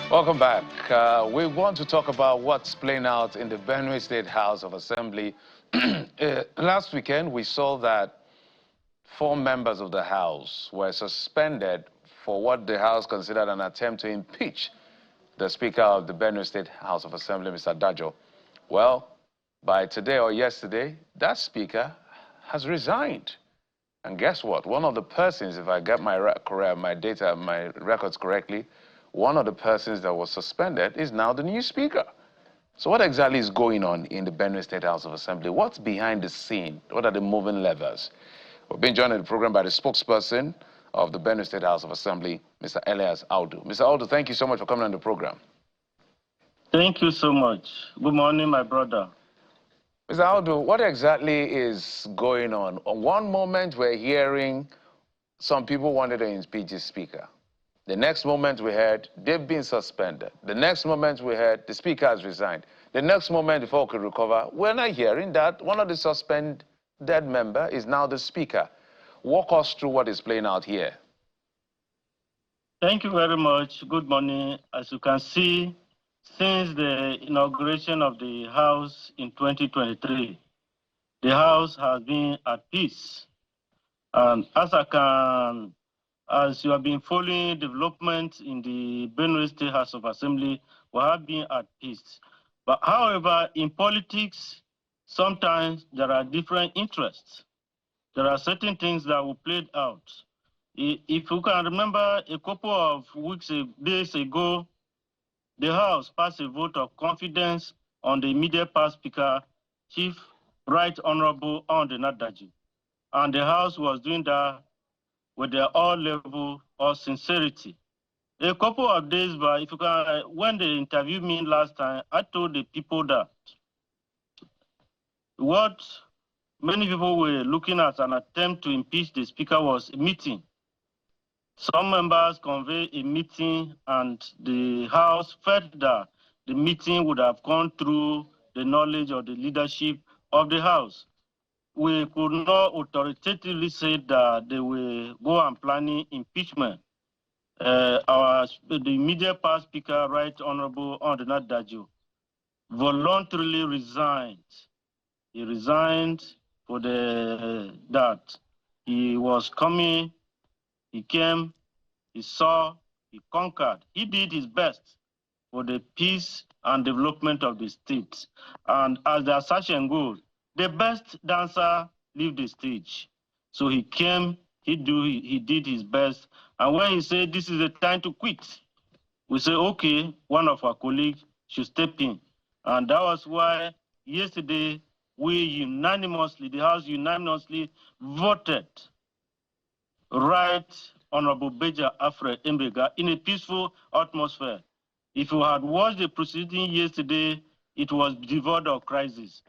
Welcome back. We want to talk about what's playing out in the Benue State House of Assembly. Last weekend, we saw that 4 members of the House were suspended for what the House considered an attempt to impeach the Speaker of the Benue State House of Assembly, Mr. Dajo. Well, by today or yesterday, that Speaker has resigned. And guess what? One of the persons, if I get my records correctly, one of the persons that was suspended is now the new Speaker. So what exactly is going on in the Benue State House of Assembly? What's behind the scene? What are the moving levers? We're being joined in the program by the spokesperson of the Benue State House of Assembly, Mr. Alia. Mr. Aldo, thank you so much for coming on the program. Thank you so much. Good morning, my brother. Mr. Aldo, what exactly is going on? On one moment, we're hearing some people wanted to impeach the Speaker. The next moment we heard they've been suspended. The next moment we heard the Speaker has resigned. The next moment, before we could recover, we're not hearing that one of the suspended member is now the Speaker. Walk us through what is playing out here. Thank you very much. Good morning. As you can see, since the inauguration of the House in 2023, the House has been at peace. And as you have been following developments in the Benue State House of Assembly, we have been at peace. But however, in politics, sometimes there are different interests. There are certain things that will play out. If you can remember, a couple of days ago, the House passed a vote of confidence on the immediate past Speaker, Chief Right Honorable Alia Daji. And the House was doing that with their all level of sincerity. A couple of days back, if you can, when they interviewed me last time, I told the people that what many people were looking at an attempt to impeach the Speaker was a meeting. Some members conveyed a meeting, and the House felt that the meeting would have gone through the knowledge of the leadership of the House. We could not authoritatively say that they will go and planning impeachment. The immediate past Speaker, Right Honorable Alia Daji, voluntarily resigned. He resigned for that. He was coming, he came, he saw, he conquered. He did his best for the peace and development of the state. And as the assertion goes, the best dancer leave the stage. So he came, he did his best. And when he said this is the time to quit, we say, okay, one of our colleagues should step in. And that was why yesterday the House unanimously voted Right Honorable Beja Alfred Mbega in a peaceful atmosphere. If you had watched the proceeding yesterday, it was devoid of crisis.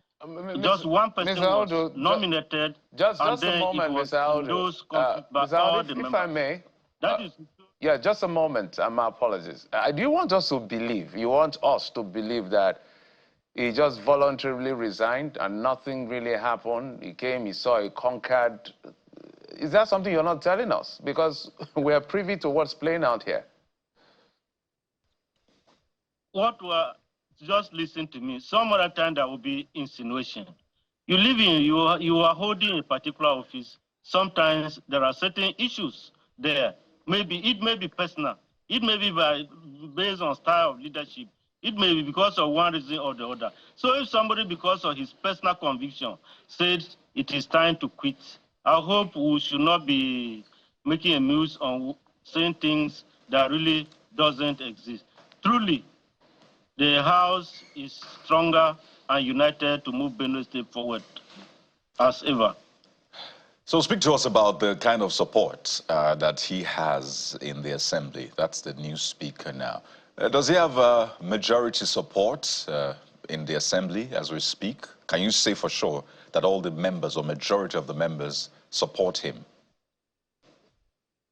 Just one person was nominated. Just a moment, Mr. Aldo. If I may. Yeah, just a moment. My apologies. Do you want us to believe? You want us to believe that he just voluntarily resigned and nothing really happened? He came, he saw, he conquered. Is that something you're not telling us? Because we are privy to what's playing out here. Just listen to me. Some other time there will be insinuation. You are holding a particular office. Sometimes there are certain issues there. It may be personal. It may be based on style of leadership. It may be because of one reason or the other. So if somebody, because of his personal conviction, says it is time to quit, I hope we should not be making a muse on saying things that really doesn't exist. Truly, the House is stronger and united to move Benue State forward as ever. So speak to us about the kind of support that he has in the Assembly. That's the new Speaker now. Does he have majority support in the Assembly as we speak? Can you say for sure that all the members or majority of the members support him?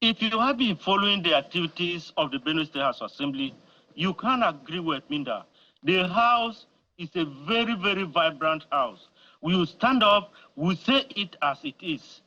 If you have been following the activities of the Benue State House Assembly, you can agree with me that the House is a very, very vibrant House. We will stand up, we say it as it is.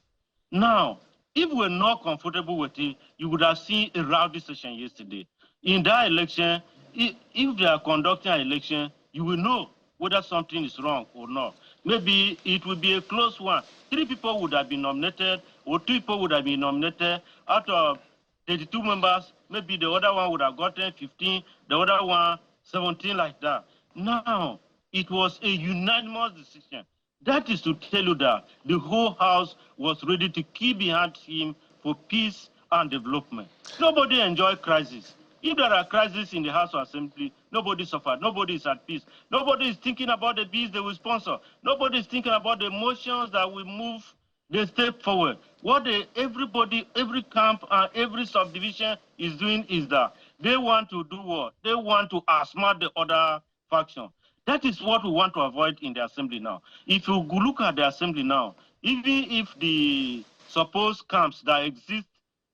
Now, if we're not comfortable with it, you would have seen a rowdy session yesterday. In that election, if they are conducting an election, you will know whether something is wrong or not. Maybe it will be a close one. 3 people would have been nominated, or 2 people would have been nominated. Out of 32 members, maybe the other one would have gotten 15, the other one 17, like that. Now, it was a unanimous decision. That is to tell you that the whole House was ready to keep behind him for peace and development. Nobody enjoys crisis. If there are crises in the House of Assembly, nobody suffered, nobody is at peace. Nobody is thinking about the bills they will sponsor. Nobody is thinking about the motions that will move the step forward. What everybody, every camp and every subdivision is doing is that they want to do what? They want to outsmart the other faction. That is what we want to avoid in the Assembly now. If you look at the Assembly now, even if the supposed camps that exist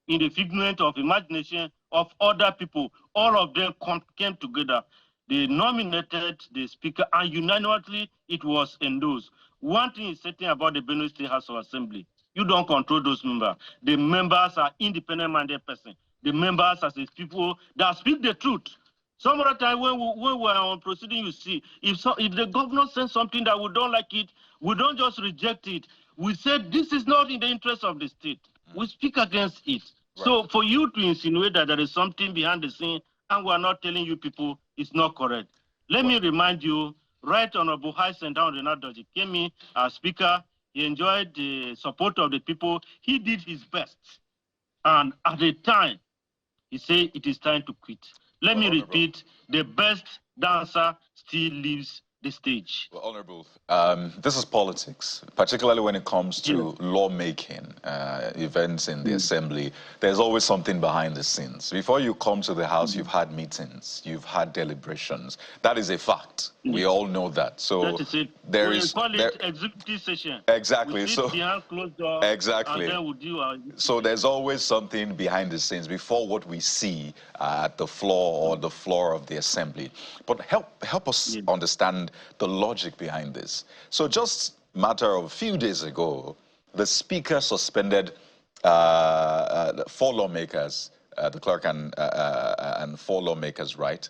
in the figment of imagination of other people, all of them came together. They nominated the speaker, and unanimously it was endorsed. One thing is certain about the Benue State House of Assembly: you don't control those members. The members are independent-minded persons. The members are people that speak the truth. Some other time when we are on proceeding, you see, if the governor says something that we don't like it, we don't just reject it. We say this is not in the interest of the state. We speak against it. Right. So for you to insinuate that there is something behind the scene and we are not telling you people, it's not correct. Let me remind you, Right Honorable High Senator Renadoji came in as speaker. He enjoyed the support of the people. He did his best. And at the time, he said it is time to quit. Let me repeat, the best dancer still leaves the stage. Well, Honorable, this is politics, particularly when it comes to lawmaking, events in the Assembly. There's always something behind the scenes. Before you come to the House, you've had meetings, you've had deliberations. That is a fact. We all know that. So that is it. there we is call it executive session. Exactly. We sit behind closed doors, exactly. And then we'll do our so there's always something behind the scenes before what we see at the floor or the floor of the Assembly. But help us understand the logic behind this. So just a matter of a few days ago, the Speaker suspended 4 lawmakers, the clerk and 4 lawmakers, right?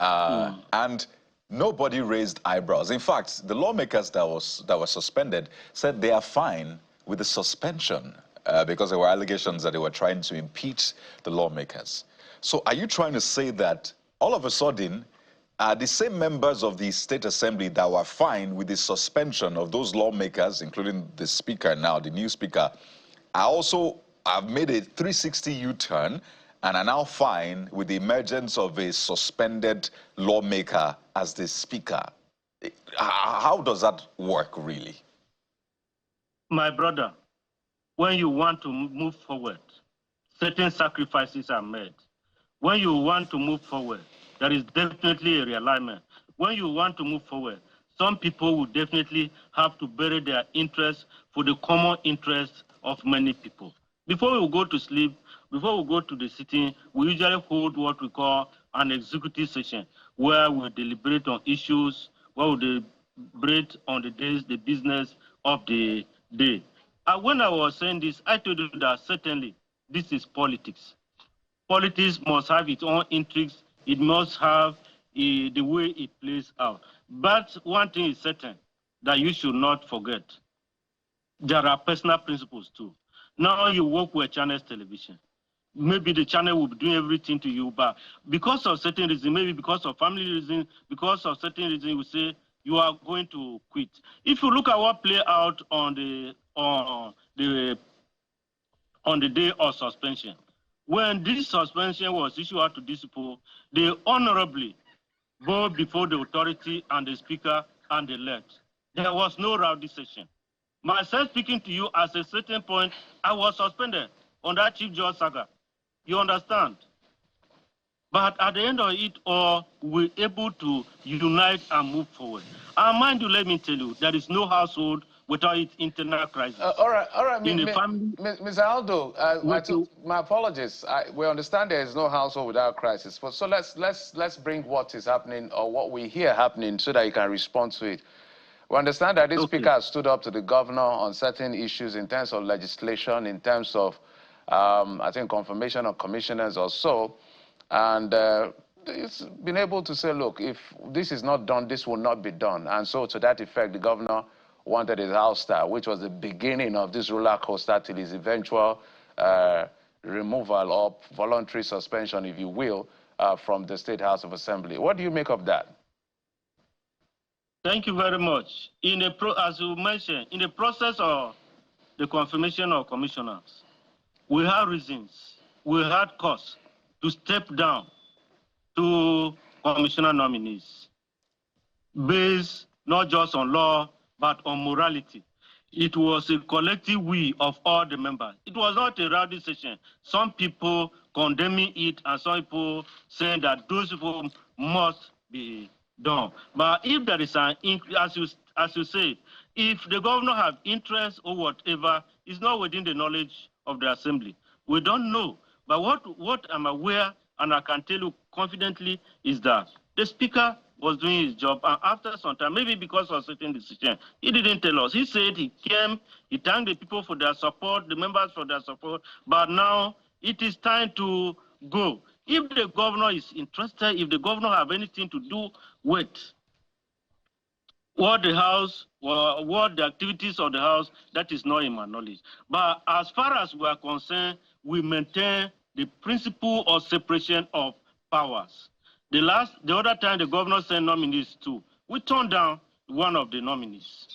And nobody raised eyebrows. In fact, the lawmakers that were suspended said they are fine with the suspension because there were allegations that they were trying to impeach the lawmakers. So are you trying to say that all of a sudden the same members of the State Assembly that were fine with the suspension of those lawmakers, including the Speaker now, the new Speaker, have made a 360 U-turn and are now fine with the emergence of a suspended lawmaker as the Speaker? How does that work, really? My brother, when you want to move forward, certain sacrifices are made. When you want to move forward, there is definitely a realignment. When you want to move forward, some people will definitely have to bury their interests for the common interests of many people. Before we go to sleep, before we go to the sitting, we usually hold what we call an executive session, where we deliberate on issues, where we deliberate on the business of the day. And when I was saying this, I told you that certainly this is politics. Politics must have its own intrigues. It must have the way it plays out. But one thing is certain, that you should not forget. There are personal principles too. Now you work with Channels Television. Maybe the channel will be doing everything to you, but because of certain reasons, maybe because of family reasons, because of certain reasons, you say you are going to quit. If you look at what played out on the day of suspension, when this suspension was issued out to these people, they honorably go before the authority and the Speaker and the left. There was no rowdy session. Myself speaking to you, at a certain point, I was suspended on that Chief Judge saga. You understand? But at the end of it all, we're able to unite and move forward. And mind you, let me tell you, there is no household without its internal crisis. All right. In the family, Mr. Aldo, my apologies. We understand there is no household without crisis. But so let's bring what is happening or what we hear happening so that you can respond to it. We understand that this Speaker has stood up to the governor on certain issues in terms of legislation, in terms of, I think, confirmation of commissioners or so. And it's been able to say, look, if this is not done, this will not be done. And so to that effect, the governor wanted his ouster, which was the beginning of this roller coaster till his eventual removal or voluntary suspension, if you will, from the State House of Assembly. What do you make of that? Thank you very much. As you mentioned, in the process of the confirmation of commissioners, we have reasons, we had cause to step down to commissioner nominees based not just on law, but on morality. It was a collective will of all the members. It was not a rowdy session. Some people condemning it and some people saying that those people must be done. But if there is an, as you say, if the governor have interest or whatever, it's not within the knowledge of the assembly. We don't know. But what I'm aware, and I can tell you confidently, is that the speaker was doing his job, and after some time, maybe because of certain decision, he didn't tell us. He said he came, he thanked the people for their support, the members for their support, but now it is time to go. If the governor is interested, if the governor have anything to do with what the House, what the activities of the House, that is not in my knowledge. But as far as we are concerned, we maintain the principle of separation of powers. The other time the governor sent nominees too, we turned down one of the nominees.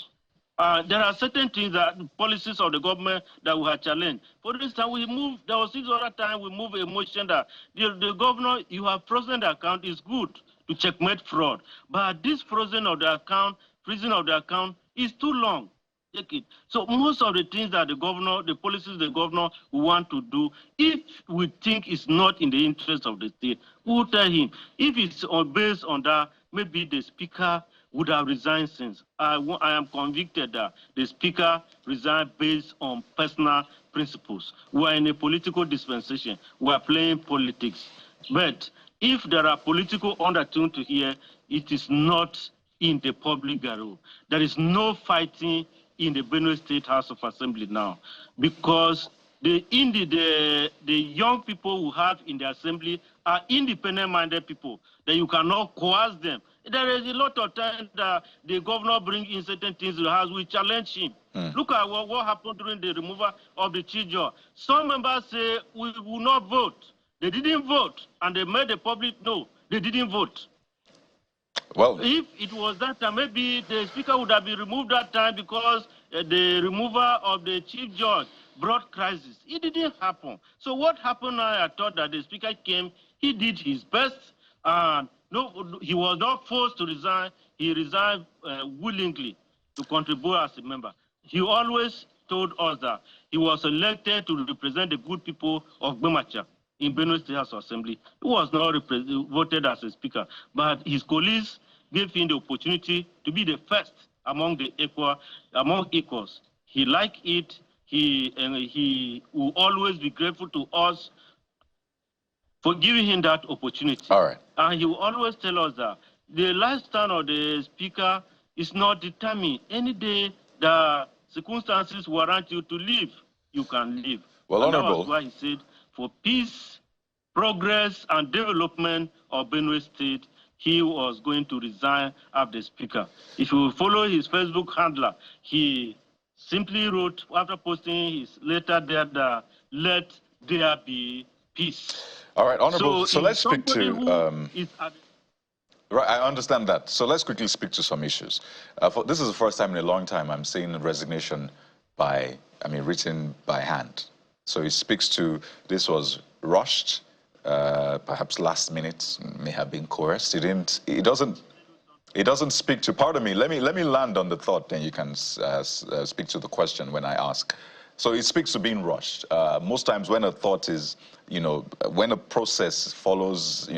There are certain things that policies of the government that we have challenged. For instance, there was this other time we moved a motion that the governor, you have frozen the account, is good to checkmate fraud. But this freezing of the account is too long. So most of the things that the governor, the policies the governor want to do, if we think it's not in the interest of the state, we'll tell him. If it's based on that, maybe the speaker would have resigned since. I am convicted that the speaker resigned based on personal principles. We're in a political dispensation. We're playing politics. But if there are political undertones to here, it is not in the public garage. There is no fighting in the Benue State House of Assembly now, because the young people who have in the assembly are independent-minded people, that you cannot coerce them. There is a lot of time that the governor brings in certain things to the House, we challenge him. Look at what happened during the removal of the chief judge. Some members say, we will not vote. They didn't vote, and they made the public know they didn't vote. Well, if it was that time, maybe the speaker would have been removed that time because the removal of the chief judge brought crisis. It didn't happen. So what happened now, I thought that the speaker came, he did his best, and no, he was not forced to resign. He resigned willingly to contribute as a member. He always told us that he was elected to represent the good people of Gbemacha in Benue State House Assembly. He was not voted as a speaker, but his colleagues gave him the opportunity to be the first among equals. He liked it. He will always be grateful to us for giving him that opportunity. All right. And he will always tell us that the lifestyle of the speaker is not determined. Any day the circumstances warrant you to leave, you can leave. Well, and Honorable, that was why he said, for peace, progress, and development of Benue State, he was going to resign as the speaker. If you follow his Facebook handler, he simply wrote, after posting his letter there, that let there be peace. All right, Honorable, so let's speak to... Right, I understand that. So let's quickly speak to some issues. This is the first time in a long time I'm seeing resignation written by hand. So it speaks to, this was rushed, perhaps last minute, may have been coerced. It doesn't speak to, pardon me, let me land on the thought, then you can speak to the question when I ask. So it speaks to being rushed. Most times when a thought is, when a process follows,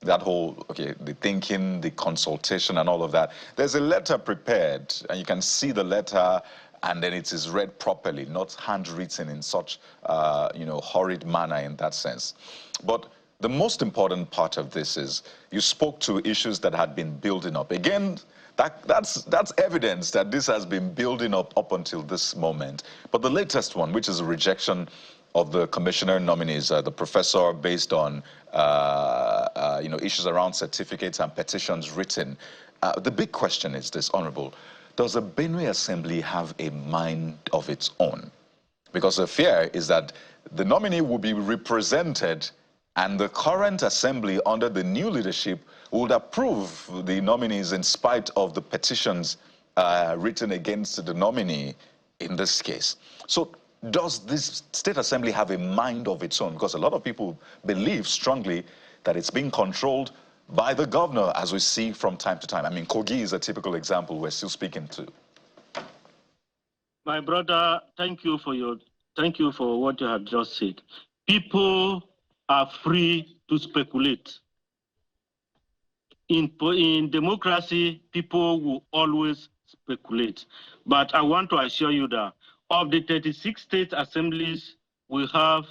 that whole, the thinking, the consultation and all of that, there's a letter prepared and you can see the letter and then it is read properly, not handwritten in such, horrid manner in that sense. But the most important part of this is you spoke to issues that had been building up. Again, that's evidence that this has been building up until this moment. But the latest one, which is a rejection of the commissioner nominees, the professor, based on issues around certificates and petitions written. The big question is this, Honorable. Does the Benue Assembly have a mind of its own? Because the fear is that the nominee will be represented and the current assembly under the new leadership would approve the nominees in spite of the petitions written against the nominee in this case. So does this state assembly have a mind of its own? Because a lot of people believe strongly that it's being controlled by the governor, as we see from time to time. I mean, Kogi is a typical example we're still speaking to. My brother, thank you for what you have just said. People are free to speculate. In democracy, people will always speculate. But I want to assure you that of the 36 state assemblies we have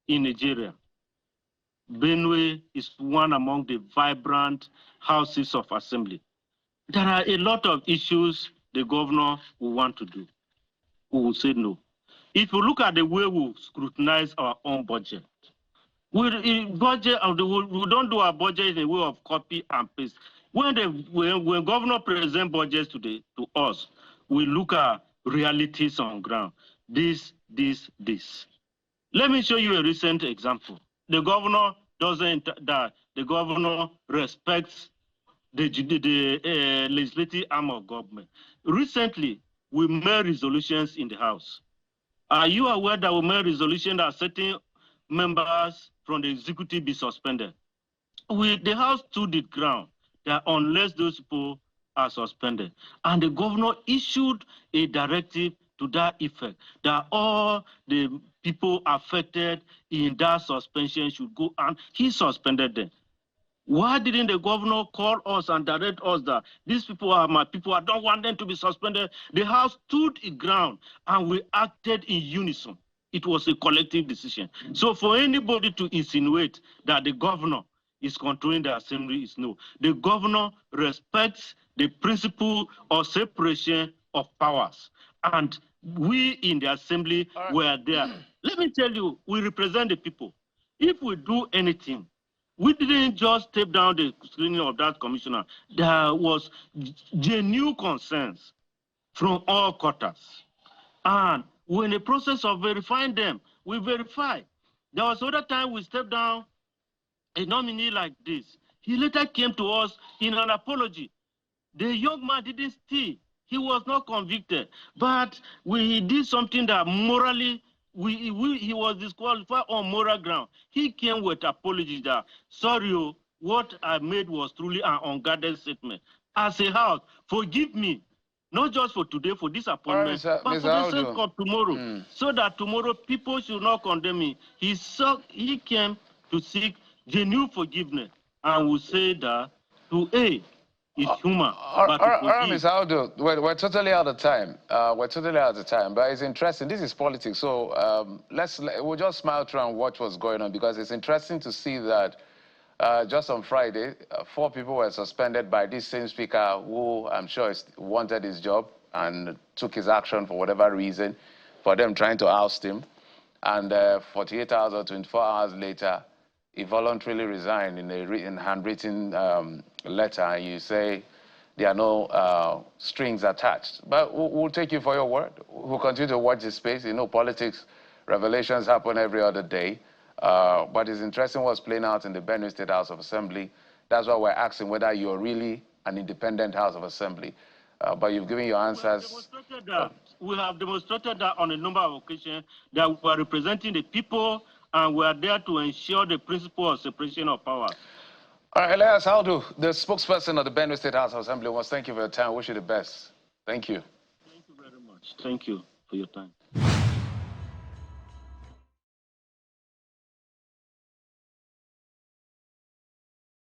in Nigeria, Benue is one among the vibrant houses of assembly. There are a lot of issues the governor will want to do. We will say no. If you look at the way we scrutinize our own budget, we don't do our budget in a way of copy and paste. When governor present budgets to us, we look at realities on ground. This. Let me show you a recent example. The governor respects the legislative arm of government. Recently, we made resolutions in the House. Are you aware that we made resolution that certain members from the executive be suspended? The House stood its ground that unless those people are suspended, and the governor issued a directive to that effect, that all the people affected in that suspension should go, and he suspended them. Why didn't the governor call us and direct us that these people are my people, I don't want them to be suspended? The House stood its ground and we acted in unison. It was a collective decision. So for anybody to insinuate that the governor is controlling the assembly is no. The governor respects the principle of separation of powers. And we in the assembly were there. Let me tell you, we represent the people. If we do anything, we didn't just step down the screening of that commissioner. There was genuine concerns from all quarters. And we're in the process of verifying them. We verify. There was other time we stepped down a nominee like this. He later came to us in an apology. The young man didn't steal. He was not convicted. But he did something that morally, he was disqualified on moral ground. He came with apology that, sorry, what I made was truly an unguarded statement. As a house, forgive me, not just for today, for this appointment, but for the sake of tomorrow, so that tomorrow people should not condemn me. He came to seek genuine forgiveness, and will say that to A, it's human. All right, Ms. Aldo, we're totally out of time. But it's interesting. This is politics, so we'll just smile through and watch what's going on, because it's interesting to see that just on Friday, 4 people were suspended by this same speaker who I'm sure wanted his job and took his action for whatever reason, for them trying to oust him. And 48 hours or 24 hours later, he voluntarily resigned in a handwritten letter, and you say there are no strings attached. But we'll take you for your word. We'll continue to watch this space. You know, politics, revelations happen every other day. But it's interesting what's playing out in the Benue State House of Assembly. That's why we're asking whether you're really an independent House of Assembly. But you've given your answers. We have demonstrated that on a number of occasions, that we are representing the people, and we are there to ensure the principle of separation of powers. All right, Elias Aldo, the spokesperson of the Benue State House of Assembly, thank you for your time. Wish you the best. Thank you. Thank you very much. Thank you for your time.